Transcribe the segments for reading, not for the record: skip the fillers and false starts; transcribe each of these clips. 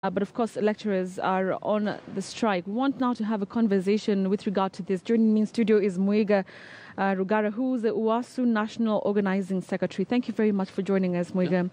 But of course, lecturers are on the strike. We want now to have a conversation with regard to this. Joining me in studio is Muiga Rugara, who is the Uasu National Organizing Secretary. Thank you very much for joining us, Muiga. Yeah.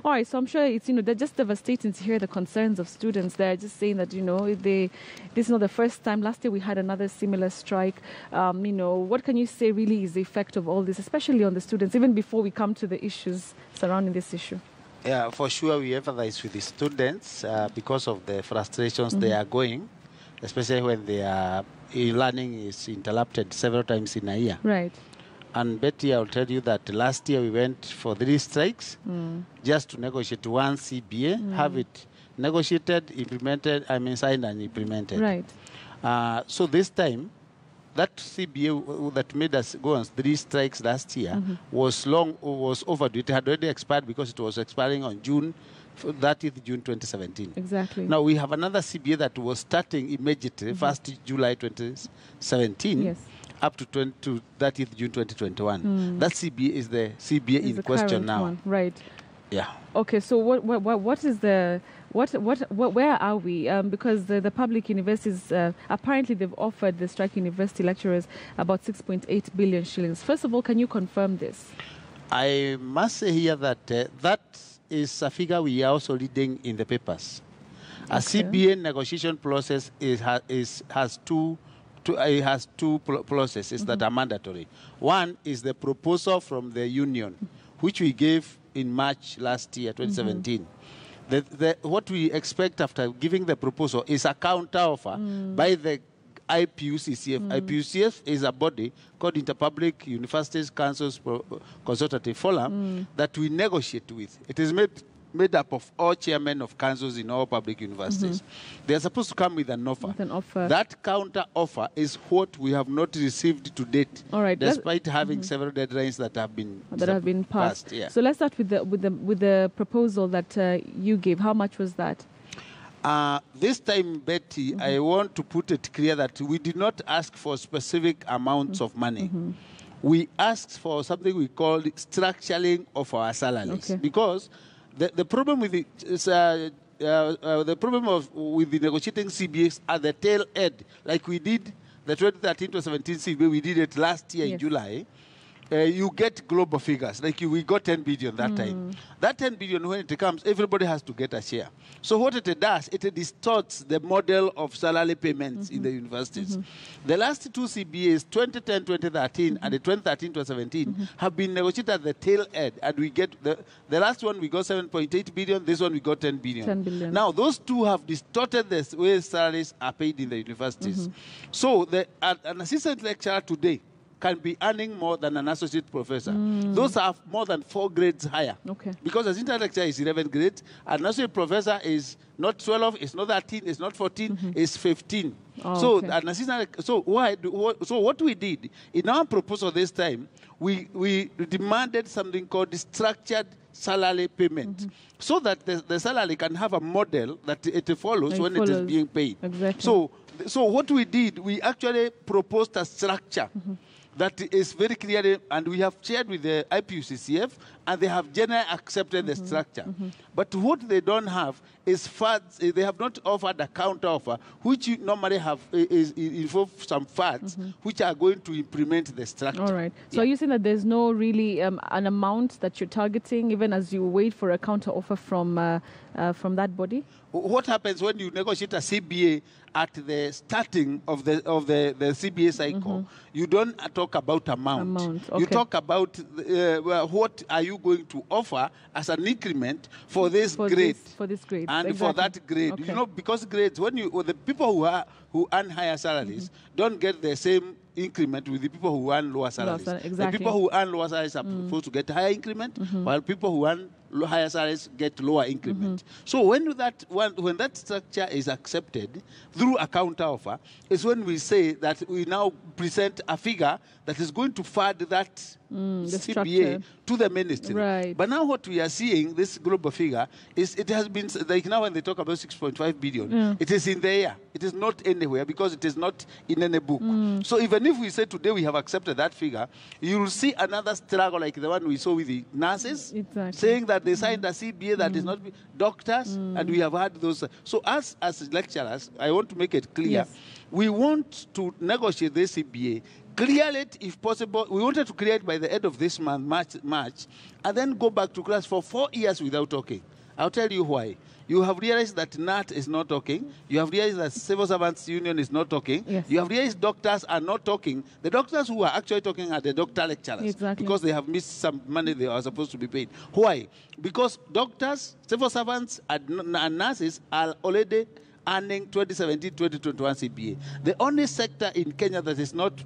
All right, so I'm sure it's, they're just devastating to hear the concerns of students. They're just saying that, this is not the first time. Last year we had another similar strike. What can you say really is the effect of all this, especially on the students, even before we come to the issues surrounding this issue? Yeah, for sure, we empathize with the students because of the frustrations they are going, especially when their learning is interrupted several times in a year. Right. And Betty, I'll tell you that last year we went for 3 strikes just to negotiate one CBA, have it negotiated, signed and implemented. Right. So this time, that CBA that made us go on 3 strikes last year was overdue. It had already expired because it was expiring on June 30th, June 2017. Exactly. Now we have another CBA that was starting immediately, 1st July 2017, up to 30th June 2021. That CBA is the CBA in question now. One. Right. Yeah. Okay. So what is the where are we? Because the public universities, apparently they've offered the strike university lecturers about 6.8 billion shillings. First of all, can you confirm this? I must say here that that is a figure we are also reading in the papers. A CBA negotiation process has two processes that are mandatory. One is the proposal from the union, which we gave in March last year, 2017. What we expect after giving the proposal is a counter-offer by the IPUCCF. IPUCCF is a body called Interpublic Universities Councils Consultative Forum that we negotiate with. It is made up of all chairmen of councils in all public universities. They are supposed to come with an offer. That counter-offer is what we have not received to date, despite having several deadlines that have been passed. Yeah. So let's start with the proposal that you gave. How much was that? This time, Betty, I want to put it clear that we did not ask for specific amounts of money. We asked for something we called structuring of our salaries, because the problem with with the negotiating CBAs at the tail end, like we did the 2013-2017 CBA, we did it last year in July. You get global figures, like we got 10 billion that time. That 10 billion, when it comes, everybody has to get a share. So what it does, it distorts the model of salary payments in the universities. The last 2 CBAs, 2010-2013 and the 2013-2017, have been negotiated at the tail end, and we get the last one we got 7.8 billion, this one we got 10 billion. 10 billion. Now those two have distorted the way salaries are paid in the universities. So an assistant lecturer today can be earning more than an associate professor. Those are more than 4 grades higher. Because an assistant lecturer is 11 grades, an associate professor is not 12, it's not 13, it's not 14, it's 15. An assistant. So what we did in our proposal this time, we demanded something called the structured salary payment, so that the salary can have a model that it follows when it is being paid. So what we did, we actually proposed a structure that is very clear, and we have shared with the IPUCCF, and they have generally accepted the structure. But what they don't have is funds. They have not offered a counter-offer, which you normally have involve some funds, which are going to implement the structure. All right. So are you saying that there's no really an amount that you're targeting, even as you wait for a counter-offer from that body? What happens when you negotiate a CBA at the starting of the CBA cycle? You don't talk about amount. You talk about what are you going to offer as an increment for this grade. For this grade. And for that grade. Because grades, the people who earn higher salaries don't get the same increment with the people who earn lower salaries. The people who earn lower salaries are supposed to get higher increment, while people who earn higher salaries get lower increment. So when that structure is accepted through a counter offer, is when we say that we now present a figure that is going to fund that CBA to the ministry. But now what we are seeing, this global figure, is it has been, like now when they talk about 6.5 billion, it is in the air. It is not anywhere because it is not in any book. So even if we say today we have accepted that figure, you will see another struggle like the one we saw with the nurses, saying that they signed a CBA that is not doctors, and we have had those. So as lecturers, I want to make it clear, we want to negotiate this CBA, clear it if possible. We wanted to clear it by the end of this month, March, and then go back to class for 4 years without talking. I'll tell you why. You have realized that NAT is not talking. You have realized that Civil Servants Union is not talking. Yes. You have realized doctors are not talking. The doctors who are actually talking are the doctor lecturers. Because they have missed some money they are supposed to be paid. Why? Because doctors, civil servants, and nurses are already earning 2017-2021 CBA. The only sector in Kenya that is not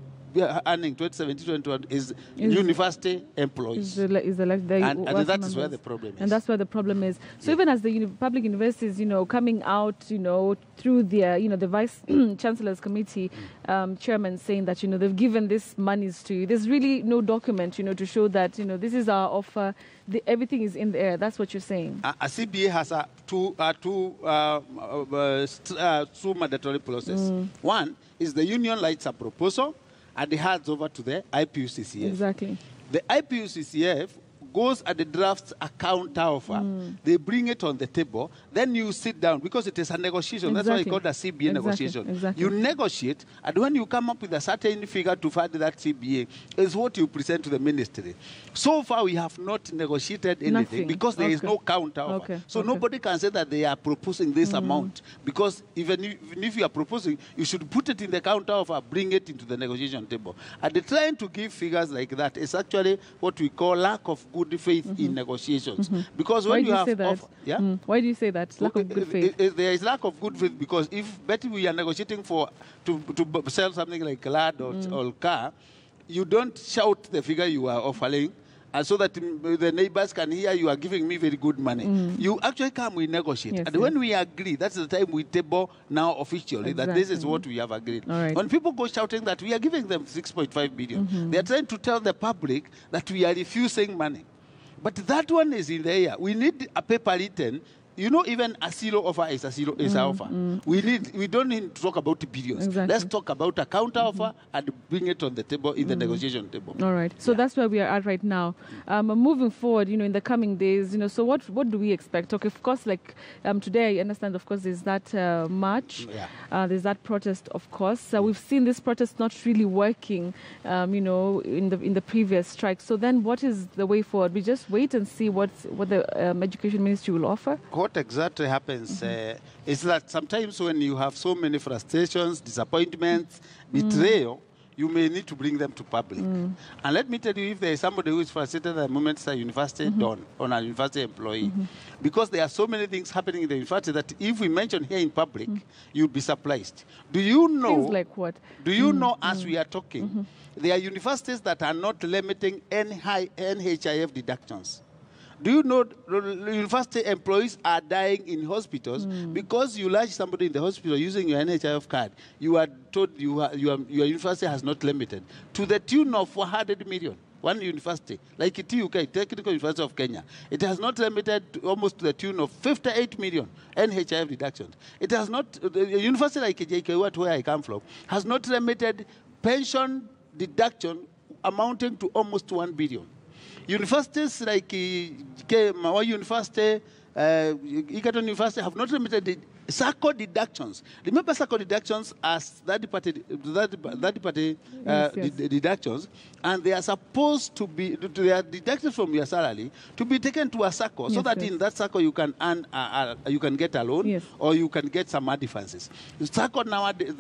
earning 2017-2021 is university employees. And that is where the problem is. And that's where the problem is. So even as the public universities, coming out, through their, the Vice Chancellors Committee chairman saying that, they've given this monies to you. There's really no document, to show that, this is our offer. Everything is in the air. That's what you're saying. A CBA has two mandatory processes. One is the union lights a proposal and it hands over to the IPUCCF. Exactly. The IPUCCF goes and drafts a counter offer. They bring it on the table. Then you sit down because it is a negotiation. That's why it's called a CBA negotiation. You negotiate, and when you come up with a certain figure to fund that CBA, is what you present to the ministry. So far, we have not negotiated anything because there is no counter offer. So nobody can say that they are proposing this amount, because even if you are proposing, you should put it in the counter offer, bring it into the negotiation table. And trying to give figures like that is actually what we call lack of good faith in negotiations. Because when you have why do you say that? Lack of good faith? There is lack of good faith because if we are negotiating to sell something like land or car, you don't shout the figure you are offering, and so that the neighbors can hear you are giving me very good money. You actually come, we negotiate. And when we agree, that's the time we table now officially that this is what we have agreed. When people go shouting that we are giving them 6.5 billion, they are trying to tell the public that we are refusing money. But that one is in the air. We need a paper written. Even a zero offer is a zero is an offer. We don't need to talk about billions. Let's talk about a counter offer and bring it on the table in the negotiation table. All right. So that's where we are at right now. Moving forward, in the coming days, so what do we expect? Okay, of course, like today, I understand, of course, there's that march. There's that protest, of course. We've seen this protest not really working, in the previous strike. So then what is the way forward? We just wait and see what the Education Ministry will offer? What exactly happens is that sometimes when you have so many frustrations, disappointments, betrayal, you may need to bring them to public. And let me tell you, if there is somebody who is frustrated at the moment, it's a university don, on a university employee. Because there are so many things happening in the university that if we mention here in public, you'll be surprised. Do you know? Things like what? Do you know, as we are talking, there are universities that are not limiting NHIF deductions. Do you know university employees are dying in hospitals because you lodge somebody in the hospital using your NHIF card? You are told your university has not limited to the tune of 400 million. One university, like TUK, Technical University of Kenya, it has not limited to almost to the tune of 58 million NHIF deductions. It has not, a university like JKU, where I come from, has not limited pension deduction amounting to almost 1 billion. Universities like Mawa University, Egerton University have not limited SACCO deductions. Remember SACCO deductions as third-party deductions, and they are supposed to be, they are deducted from your salary to be taken to a SACCO, so that in that SACCO you can earn, you can get a loan, or you can get some advances. SACCO nowadays,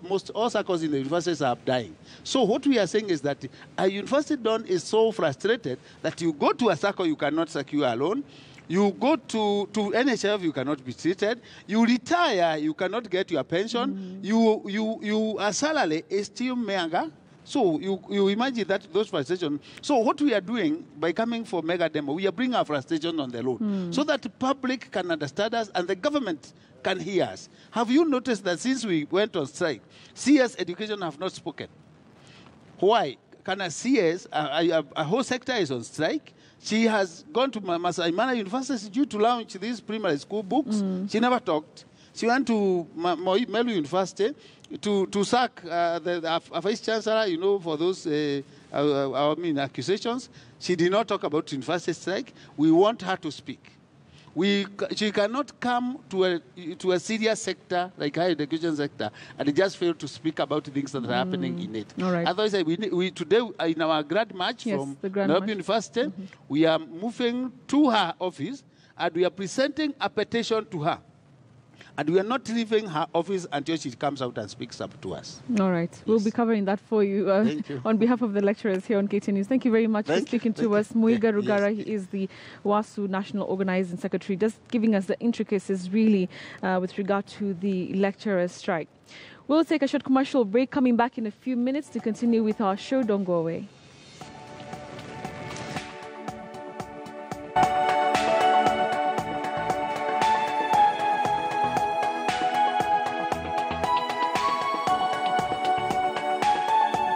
most all SACCOs in the universities are dying. So what we are saying is that a university don is so frustrated that you go to a SACCO, you cannot secure a loan. You go to NHF, you cannot be treated. You retire, you cannot get your pension. Your salary is still mega. So you imagine that those frustrations. So what we are doing by coming for mega demo, we are bringing our frustration on the road so that the public can understand us and the government can hear us. Have you noticed that since we went on strike, CS education have not spoken? Why? Can a CS, a whole sector is on strike? She has gone to Masai Mara University due to launch these primary school books. She never talked. She went to Melu University to sack the vice chancellor, for those accusations. She did not talk about university strike. We want her to speak. She cannot come to a serious sector like higher education sector and just fail to speak about things that are happening in it. All right. Otherwise, we today in our grad march from Nairobi University, we are moving to her office and we are presenting a petition to her. And we are not leaving her office until she comes out and speaks up to us. All right. Yes. We'll be covering that for you, on behalf of the lecturers here on KT News. Thank you very much for speaking to us. Muiga Rugara, he is the Uasu National Organizing Secretary, just giving us the intricacies really with regard to the lecturers' strike. We'll take a short commercial break, coming back in a few minutes to continue with our show. Don't go away.